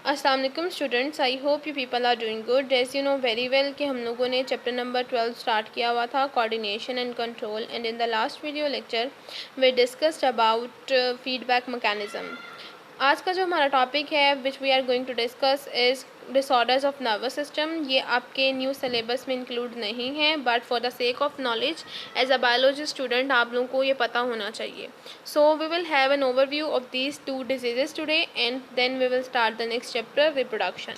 अस्सलाम वालेकुम students, I hope you people are doing good. As you know very well कि हम लोगों ने चैप्टर नंबर 12 स्टार्ट किया हुआ था, coordination and control, and in the last video lecture we discussed about feedback mechanism. आज का जो हमारा टॉपिक है which we are going to discuss is disorders of nervous system. ये आपके न्यू सिलेबस में इंक्लूड नहीं है, but for the sake of knowledge as a biology student आप लोगों को ये पता होना चाहिए। So we will have an overview of these two diseases today and then we will start the next chapter, reproduction.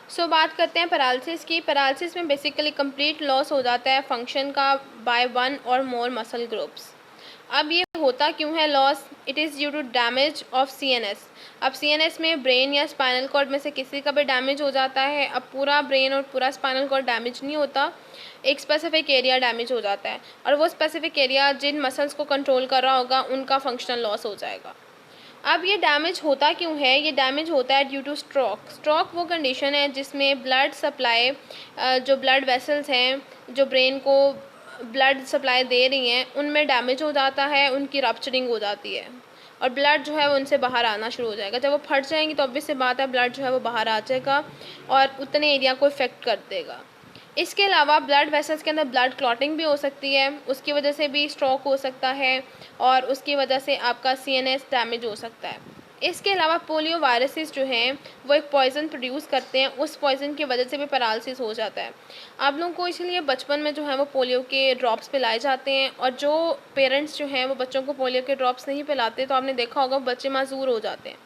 So बात करते हैं पैरालिसिस की। पैरालिसिस में बेसिकली कंप्लीट लॉस हो जाता है फंक्शन का बाय वन और मोर मसल ग्रुप्स। अब ये होता क्यों है loss? It is due to damage of CNS. अब सीएनएस में ब्रेन या स्पाइनल कॉर्ड में से किसी का भी डैमेज हो जाता है। अब पूरा ब्रेन और पूरा स्पाइनल कॉर्ड डैमेज नहीं होता, एक स्पेसिफिक एरिया डैमेज हो जाता है, और वो स्पेसिफिक एरिया जिन मसल्स को कंट्रोल कर रहा होगा उनका फंक्शनल लॉस हो जाएगा। अब ये डैमेज होता क्यों है? ये डैमेज होता है ड्यू टू स्ट्रोक। स्ट्रोक वो कंडीशन है जिसमें ब्लड सप्लाई, जो ब्लड वेसल्स हैं जो ब्रेन को ब्लड सप्लाई दे रही हैं, उनमें डैमेज हो जाता है, उनकी रप्चरिंग हो जाती है और ब्लड जो है वो उनसे बाहर आना शुरू हो जाएगा। जब वो फट जाएंगी तो ऑब्वियस सी बात है ब्लड जो है वो बाहर आ जाएगा और उतने एरिया को इफेक्ट कर देगा। इसके अलावा ब्लड वेसल्स के अंदर ब्लड क्लॉटिंग भी हो सकती है, उसकी वजह से भी स्ट्रोक हो सकता है और उसकी वजह से आपका सीएनएस डैमेज हो सकता है। इसके अलावा पोलियो वायरसेस जो हैं वो एक पॉइज़न प्रोड्यूस करते हैं, उस पॉइज़न की वजह से भी पैरालिसिस हो जाता है। आप लोगों को इसलिए बचपन में जो है वो पोलियो के ड्रॉप्स पिलाए जाते हैं, और जो पेरेंट्स जो हैं वो बच्चों को पोलियो के ड्रॉप्स नहीं पिलाते तो आपने देखा होगा बच्चे माजूर हो जाते हैं।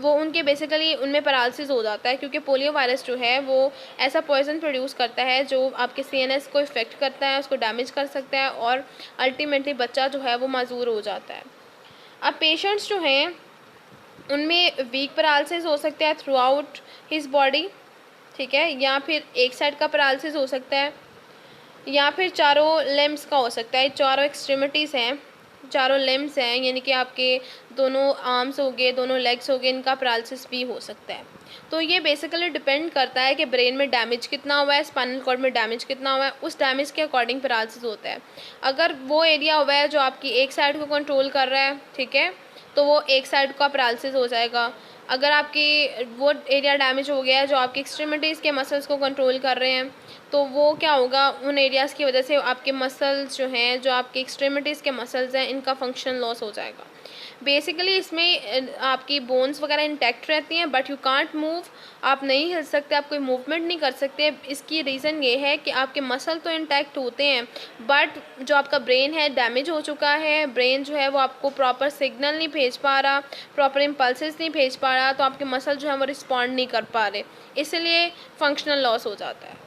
वो उनके बेसिकली उनमें पैरालिसिस हो जाता है, क्योंकि पोलियो वायरस जो है वो ऐसा पॉइज़न प्रोड्यूस करता है जो आपके सीएनएस को इफ़ेक्ट करता है, उसको डैमेज कर सकता है और अल्टीमेटली बच्चा जो है वो माजूर हो जाता है। अब पेशेंट्स जो हैं उनमें वीक पैरालिसिस हो सकता है थ्रू आउट हिज बॉडी, ठीक है, या फिर एक साइड का पैरालिसिस हो सकता है, या फिर चारों लिम्स का हो सकता है। चारों एक्सट्रीमिटीज़ हैं, चारों लिम्स हैं, यानी कि आपके दोनों आर्म्स हो गए, दोनों लेग्स हो गए, इनका पैरालिसिस भी हो सकता है। तो ये बेसिकली डिपेंड करता है कि ब्रेन में डैमेज कितना हुआ है, स्पाइनल कॉर्ड में डैमेज कितना हुआ है, उस डैमेज के अकॉर्डिंग पैरालिसिस होता है। अगर वो एरिया हुआ है जो आपकी एक साइड को कंट्रोल कर रहा है, ठीक है, तो वो एक साइड का पैरालिसिस हो जाएगा। अगर आपकी वो एरिया डैमेज हो गया है जो आपकी एक्सट्रीमिटीज़ के मसल्स को कंट्रोल कर रहे हैं, तो वो क्या होगा, उन एरियाज़ की वजह से आपके मसल्स जो हैं, जो आपके एक्सट्रीमिटीज़ के मसल्स हैं, इनका फंक्शन लॉस हो जाएगा। बेसिकली इसमें आपकी बोन्स वगैरह इंटैक्ट रहती हैं, बट यू कांट मूव, आप नहीं हिल सकते, आप कोई मूवमेंट नहीं कर सकते। इसकी रीज़न ये है कि आपके मसल तो इंटैक्ट होते हैं, बट जो आपका ब्रेन है डैमेज हो चुका है। ब्रेन जो है वो आपको प्रॉपर सिग्नल नहीं भेज पा रहा, प्रॉपर इम्पल्सेस नहीं भेज पा रहा, तो आपके मसल जो है वो रिस्पॉन्ड नहीं कर पा रहे, इसलिए फंक्शनल लॉस हो जाता है।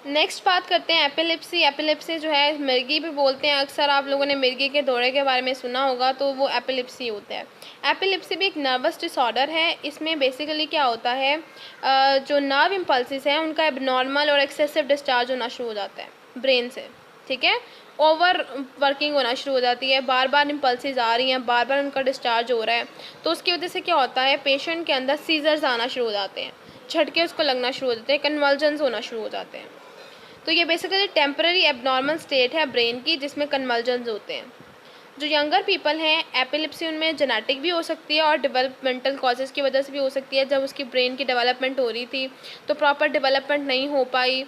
नेक्स्ट बात करते हैं एपिलेप्सी। एपिलेप्सी जो है मिर्गी भी बोलते हैं, अक्सर आप लोगों ने मिर्गी के दौरे के बारे में सुना होगा, तो वो एपिलेप्सी होता है। एपिलेप्सी भी एक नर्वस डिसऑर्डर है। इसमें बेसिकली क्या होता है, जो नर्व इम्पल्सिस हैं उनका एबनॉर्मल और एक्सेसिव डिस्चार्ज होना शुरू हो जाता है ब्रेन से, ठीक है, ओवर वर्किंग होना शुरू हो जाती है, बार बार इम्पल्सिस आ रही हैं, बार बार उनका डिस्चार्ज हो रहा है, तो उसकी वजह से क्या होता है, पेशेंट के अंदर सीजर्स आना शुरू हो जाते हैं, झटके उसको लगना शुरू हो जाते हैं, कन्वल्जन्स होना शुरू हो जाते हैं। तो ये बेसिकली टेम्पररी एबनॉर्मल स्टेट है ब्रेन की जिसमें कन्वल्जन्स होते हैं। जो यंगर पीपल हैं, एपिलेप्सी उनमें जेनेटिक भी हो सकती है और डेवलपमेंटल कॉजेज़ की वजह से भी हो सकती है। जब उसकी ब्रेन की डेवलपमेंट हो रही थी तो प्रॉपर डेवलपमेंट नहीं हो पाई,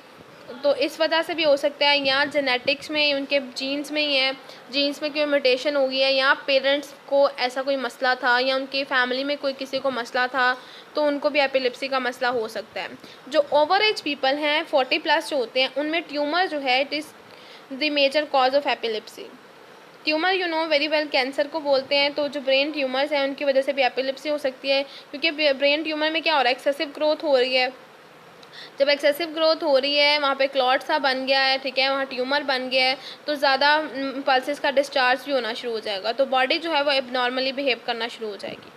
तो इस वजह से भी हो सकता है, या जेनेटिक्स में उनके जीन्स में ही है, जीन्स में कोई म्यूटेशन हो गई है, या पेरेंट्स को ऐसा कोई मसला था, या उनकी फैमिली में कोई किसी को मसला था, तो उनको भी एपिलेप्सी का मसला हो सकता है। जो ओवर एज पीपल हैं 40+ जो होते हैं, उनमें ट्यूमर जो है it is the major cause of epilepsy. Tumour you know very well cancer को बोलते हैं, तो जो ब्रेन ट्यूमर्स हैं उनकी वजह से भी एपिलेप्सी हो सकती है, क्योंकि ब्रेन ट्यूमर में क्या हो रहा है, एक्सेसिव ग्रोथ हो रही है। जब एक्सेसिव ग्रोथ हो रही है, वहाँ पे क्लॉट सा बन गया है, ठीक है, वहाँ ट्यूमर बन गया है, तो ज़्यादा पल्सेस का डिस्चार्ज भी होना शुरू हो जाएगा, तो बॉडी जो है वो एबनॉर्मली बिहेव करना शुरू हो जाएगी।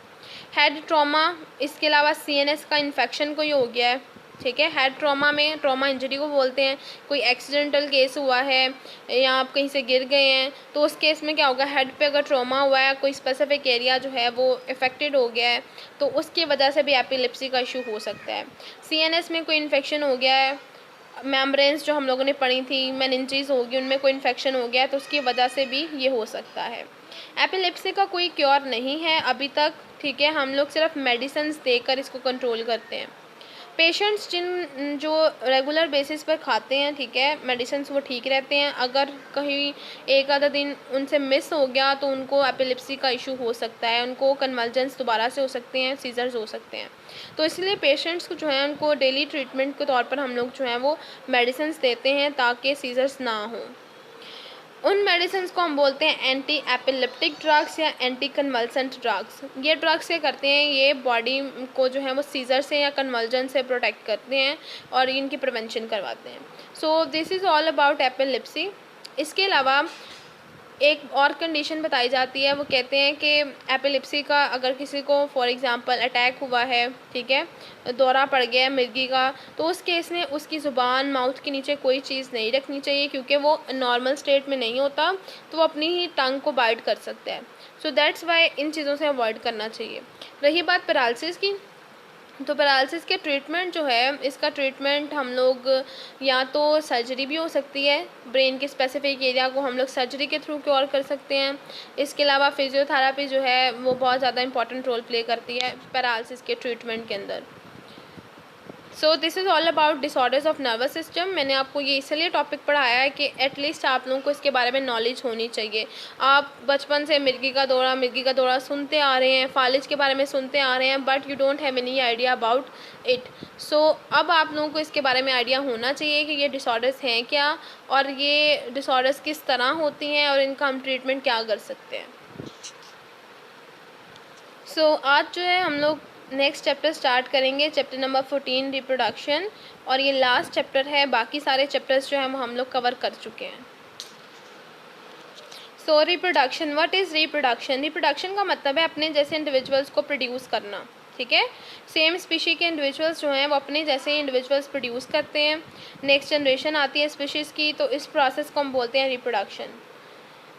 हेड ट्रॉमा, इसके अलावा सीएनएस का इन्फेक्शन कोई हो गया है, ठीक है, हेड ट्रॉमा में, ट्रॉमा इंजरी को बोलते हैं, कोई एक्सीडेंटल केस हुआ है या आप कहीं से गिर गए हैं, तो उस केस में क्या होगा, हेड पे अगर ट्रॉमा हुआ है, कोई स्पेसिफिक एरिया जो है वो इफेक्टेड हो गया है, तो उसकी वजह से भी एपिलेप्सी का इशू हो सकता है। सीएनएस में कोई इन्फेक्शन हो गया है, मेम्ब्रेन्स जो हम लोगों ने पढ़ी थी, मेनिंजेस होगी, उनमें कोई इन्फेक्शन हो गया है, तो उसकी वजह से भी ये हो सकता है। एपिलेप्सी का कोई क्योर नहीं है अभी तक, ठीक है। हम लोग सिर्फ मेडिसिन देकर इसको कंट्रोल करते हैं। पेशेंट्स जो रेगुलर बेसिस पर खाते हैं, ठीक है, मेडिसिन, वो ठीक रहते हैं। अगर कहीं एक आधा दिन उनसे मिस हो गया तो उनको एपिलेप्सी का इशू हो सकता है, उनको कन्वल्जन्स दोबारा से हो सकते हैं, सीजर्स हो सकते हैं। तो इसलिए पेशेंट्स को जो है उनको डेली ट्रीटमेंट के तौर पर हम लोग जो है वो मेडिसिन देते हैं ताकि सीजर्स ना हो। उन मेडिसिन को हम बोलते हैं एंटी एपिलेप्टिक ड्रग्स या एंटी कन्वल्सेंट ड्रग्स। ये ड्रग्स क्या करते हैं, ये बॉडी को जो है वो सीजर से या कन्वल्जन से प्रोटेक्ट करते हैं और इनकी प्रिवेंशन करवाते हैं। So this is all about epilepsy. इसके अलावा एक और कंडीशन बताई जाती है, वो कहते हैं कि एपिलेप्सी का अगर किसी को फॉर एग्जांपल अटैक हुआ है, ठीक है, दौरा पड़ गया है मिर्गी का, तो उस केस में उसकी ज़ुबान माउथ के नीचे कोई चीज़ नहीं रखनी चाहिए क्योंकि वो नॉर्मल स्टेट में नहीं होता, तो वो अपनी ही टंग को बाइट कर सकता है। सो दैट्स वाई इन चीज़ों से अवॉइड करना चाहिए। रही बात पैरालिसिस की, तो पैरालिसिस के ट्रीटमेंट जो है, इसका ट्रीटमेंट हम लोग या तो सर्जरी भी हो सकती है, ब्रेन के स्पेसिफिक एरिया को हम लोग सर्जरी के थ्रू क्योर कर सकते हैं। इसके अलावा फिजियोथेरापी जो है वो बहुत ज़्यादा इंपॉर्टेंट रोल प्ले करती है पैरालिसिस के ट्रीटमेंट के अंदर। So this is all about disorders of nervous system. मैंने आपको ये इसलिए टॉपिक पढ़ाया है कि एटलीस्ट आप लोगों को इसके बारे में नॉलेज होनी चाहिए। आप बचपन से मिर्गी का दौरा सुनते आ रहे हैं, फालिज के बारे में सुनते आ रहे हैं, but you don't have any idea about it. So अब आप लोगों को इसके बारे में आइडिया होना चाहिए कि ये डिसऑर्डर्स हैं क्या और ये डिसऑर्डर्स किस तरह होती हैं और इनका हम ट्रीटमेंट क्या कर सकते हैं। सो आज जो है हम लोग नेक्स्ट चैप्टर स्टार्ट करेंगे, चैप्टर नंबर 14 रिप्रोडक्शन, और ये लास्ट चैप्टर है। बाकी सारे चैप्टर्स जो हैं वो हम लोग कवर कर चुके हैं। सो reproduction, what is reproduction? Reproduction का मतलब है अपने जैसे इंडिविजुअल्स को प्रोड्यूस करना, ठीक है। सेम स्पीशी के इंडिविजुअल्स जो हैं वो अपने जैसे ही इंडिविजुअल्स प्रोड्यूस करते हैं, नेक्स्ट जनरेशन आती है स्पीशीज़ की, तो इस प्रोसेस को हम बोलते हैं रिप्रोडक्शन।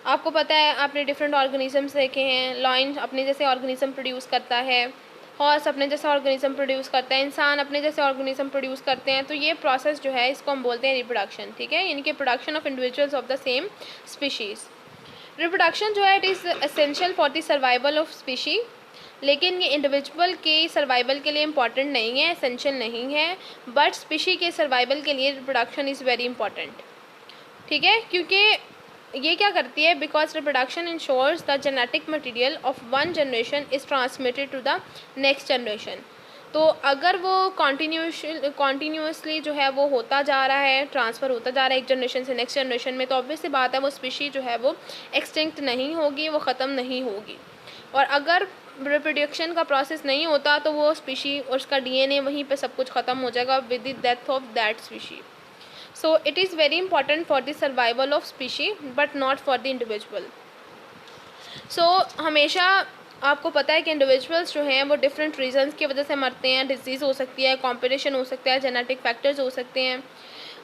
आपको पता है, आपने डिफरेंट ऑर्गेनिजम्स देखे हैं। लॉयन अपने जैसे ऑर्गेनिज्म प्रोड्यूस करता है, हॉर्स अपने जैसा ऑर्गेनिज्म प्रोड्यूस करता है, इंसान अपने जैसे ऑर्गेनिज्म प्रोड्यूस करते हैं। तो ये प्रोसेस जो है इसको हम बोलते हैं रिप्रोडक्शन, ठीक है, यानी कि production of individuals of the same species. Reproduction जो है it is essential for the survival of species, लेकिन ये इंडिविजुअल के सर्वाइवल के लिए इम्पॉर्टेंट नहीं है, एसेंशियल नहीं है, बट स्पीशी के सर्वाइवल के लिए रिप्रोडक्शन इज़ वेरी इंपॉर्टेंट, ठीक है। क्योंकि ये क्या करती है, because reproduction ensures the genetic material of one generation is transmitted to the next generation. तो अगर वो कॉन्टीन्यूसली जो है वो होता जा रहा है, ट्रांसफ़र होता जा रहा है एक जनरेशन से नेक्स्ट जनरेशन में, तो ऑब्वियस सी बात है वो स्पीशी जो है वो एक्सटिंक्ट नहीं होगी, वो ख़त्म नहीं होगी। और अगर रिप्रोडक्शन का प्रोसेस नहीं होता तो वो स्पीशी और उसका DNA वहीं पे सब कुछ ख़त्म हो जाएगा with the death of that species. So it is very important for the survival of species but not for the individual. So हमेशा आपको पता है कि इंडिविजुअल्स जो हैं वो डिफरेंट रीजंस की वजह से मरते हैं। डिजीज़ हो सकती है, कॉम्पिटिशन हो सकता है, जेनेटिक फैक्टर्स हो सकते हैं।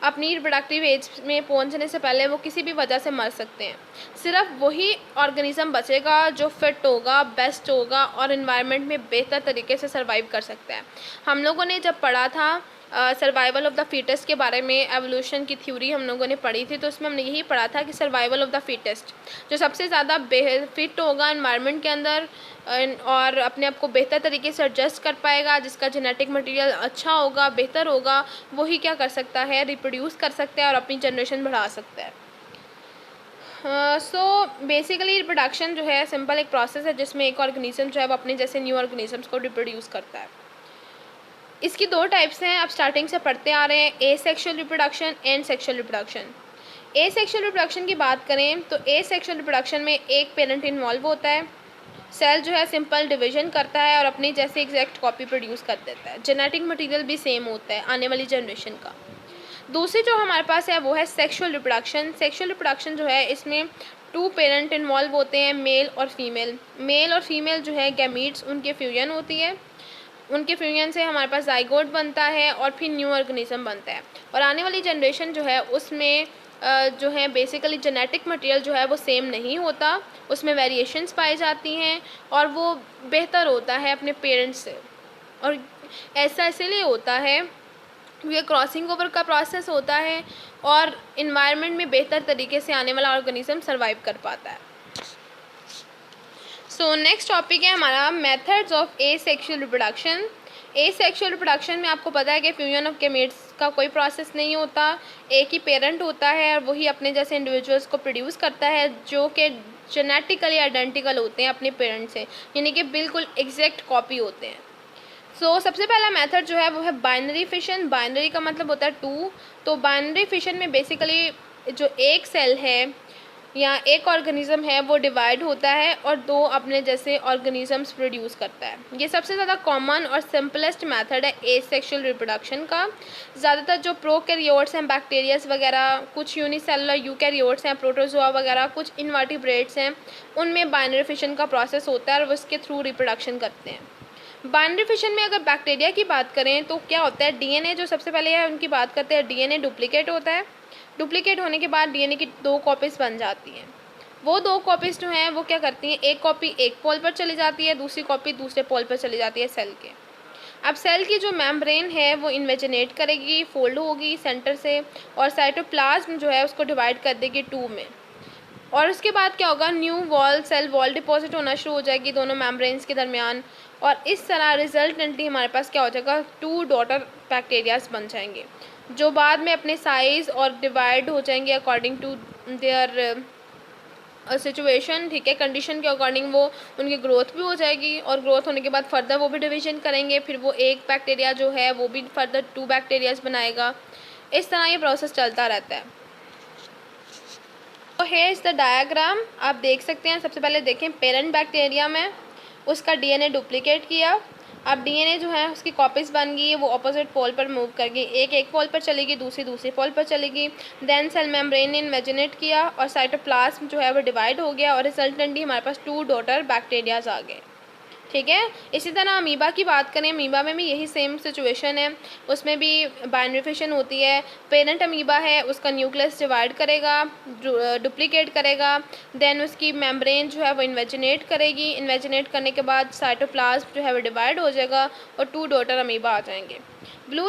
अपनी रिप्रोडक्टिव एज में पहुंचने से पहले वो किसी भी वजह से मर सकते हैं। सिर्फ वही ऑर्गेनिज्म बचेगा जो फिट होगा, बेस्ट होगा और इन्वायरमेंट में बेहतर तरीके से सर्वाइव कर सकता है। हम लोगों ने जब पढ़ा था सर्वाइवल ऑफ द फीटेस्ट के बारे में, एवोल्यूशन की थ्योरी हम लोगों ने पढ़ी थी, तो उसमें हमने यही पढ़ा था कि सर्वाइवल ऑफ द फिटेस्ट, जो सबसे ज़्यादा फिट होगा इन्वायरमेंट के अंदर और अपने आप को बेहतर तरीके से एडजस्ट कर पाएगा, जिसका जेनेटिक मटेरियल अच्छा होगा, बेहतर होगा, वही क्या कर सकता है, रिप्रोड्यूस कर सकता है और अपनी जनरेशन बढ़ा सकता है। सो बेसिकली रिप्रोडक्शन जो है सिंपल एक प्रोसेस है जिसमें एक ऑर्गेनिज्म जो है वो अपने जैसे न्यू ऑर्गेनिजम्स को रिप्रोड्यूस करता है। इसकी दो टाइप्स हैं, आप स्टार्टिंग से पढ़ते आ रहे हैं, asexual reproduction and sexual reproduction. Asexual reproduction की बात करें तो एसेक्सुअल रिप्रोडक्शन में एक पेरेंट इन्वॉल्व होता है, सेल जो है सिंपल डिवीजन करता है और अपनी जैसे एग्जैक्ट कॉपी प्रोड्यूस कर देता है, जेनेटिक मटेरियल भी सेम होता है आने वाली जनरेशन का। दूसरी जो हमारे पास है वो है सेक्सुअल रिप्रोडक्शन। सेक्सुअल रिप्रोडक्शन जो है इसमें टू पेरेंट इन्वॉल्व होते हैं, मेल और फीमेल। मेल और फीमेल जो है गैमीट्स, उनके फ्यूजन होती है, उनके फ्यूजन से हमारे पास जाइगोट बनता है और फिर न्यू ऑर्गेनिज्म बनता है। और आने वाली जनरेशन जो है उसमें जो है बेसिकली जेनेटिक मटेरियल जो है वो सेम नहीं होता, उसमें वेरिएशंस पाई जाती हैं और वो बेहतर होता है अपने पेरेंट्स से। और ऐसा इसलिए होता है क्योंकि क्रॉसिंग ओवर का प्रोसेस होता है और इन्वायरमेंट में बेहतर तरीके से आने वाला ऑर्गेनिज्म सर्वाइव कर पाता है। सो नेक्स्ट टॉपिक है हमारा methods of asexual reproduction. Asexual reproduction में आपको पता है कि फ्यूजन ऑफ गेमेट्स का कोई प्रोसेस नहीं होता, एक ही पेरेंट होता है और वही अपने जैसे इंडिविजुअल्स को प्रोड्यूस करता है जो कि जेनेटिकली आइडेंटिकल होते हैं अपने पेरेंट्स से, यानी कि बिल्कुल एग्जैक्ट कॉपी होते हैं। सो सबसे पहला मेथड जो है वो है बाइनरी फिशन। बाइनरी का मतलब होता है 2। तो बाइनरी फिशन में बेसिकली जो एक सेल है या एक ऑर्गेनिज्म है वो डिवाइड होता है और 2 अपने जैसे ऑर्गेनिजम्स प्रोड्यूस करता है। ये सबसे ज़्यादा कॉमन और सिंपलेस्ट मेथड है एसेक्सुअल रिप्रोडक्शन का। ज़्यादातर जो प्रोकैरियोट्स हैं, बैक्टीरियाज वगैरह, कुछ यूनिसेलुलर यूकैरियोट्स हैं, प्रोटोजोआ वगैरह, कुछ इनवर्टिब्रेट्स हैं, उनमें बाइनरी फिशन का प्रोसेस होता है और वो इसके थ्रू रिप्रोडक्शन करते हैं। बाइनरी फिशन में अगर बैक्टीरिया की बात करें तो क्या होता है, डीएनए जो सबसे पहले है उनकी बात करते हैं, डीएनए डुप्लीकेट होता है। डुप्लीकेट होने के बाद डीएनए की 2 कॉपीज़ बन जाती हैं। वो 2 कॉपीज़ जो हैं वो क्या करती हैं, एक कॉपी एक पोल पर चली जाती है, दूसरी कॉपी दूसरे पोल पर चली जाती है सेल के। अब सेल की जो मेम्ब्रेन है वो इन्वेजिनेट करेगी, फोल्ड होगी सेंटर से और साइटोप्लाज्म जो है उसको डिवाइड कर देगी 2 में। और उसके बाद क्या होगा, new wall cell wall deposit होना शुरू हो जाएगी दोनों मेम्ब्रेन्स के दरमियान और इस तरह रिजल्टेंटली हमारे पास क्या हो जाएगा, 2 डॉटर बैक्टीरियाज बन जाएंगे जो बाद में अपने साइज़ और डिवाइड हो जाएंगे अकॉर्डिंग टू देयर सिचुएशन। ठीक है, कंडीशन के अकॉर्डिंग वो उनकी ग्रोथ भी हो जाएगी और ग्रोथ होने के बाद फर्दर वो भी डिवीजन करेंगे, फिर वो एक बैक्टीरिया जो है वो भी फर्दर 2 बैक्टीरियाज बनाएगा। इस तरह ये प्रोसेस चलता रहता है। तो हेयर इज़ द डायग्राम, आप देख सकते हैं। सबसे पहले देखें पेरेंट बैक्टीरिया में उसका डीएनए डुप्लीकेट किया। अब डीएनए जो है उसकी कॉपीज़ बन गई, वो अपोजिट पोल पर मूव कर गई, एक पोल पर चलेगी, दूसरी पोल पर चलेगी। देन सेल मेम्ब्रेन ने इन्वेजिनेट किया और साइटोप्लाज्म जो है वो डिवाइड हो गया और रिजल्टेंटली हमारे पास 2 डॉटर बैक्टीरियाज आ गए। ठीक है, इसी तरह अमीबा की बात करें, अमीबा में भी यही सेम सिचुएशन है, उसमें भी बाइनरी फिशन होती है। पेरेंट अमीबा है उसका न्यूक्लियस डिवाइड करेगा, डुप्लीकेट करेगा, देन उसकी मेम्ब्रेन जो है वो इन्वेजिनेट करेगी, इन्वेजिनेट करने के बाद साइटोप्लाज्म जो है वो डिवाइड हो जाएगा और 2 डॉटर अमीबा आ जाएंगे। ब्लू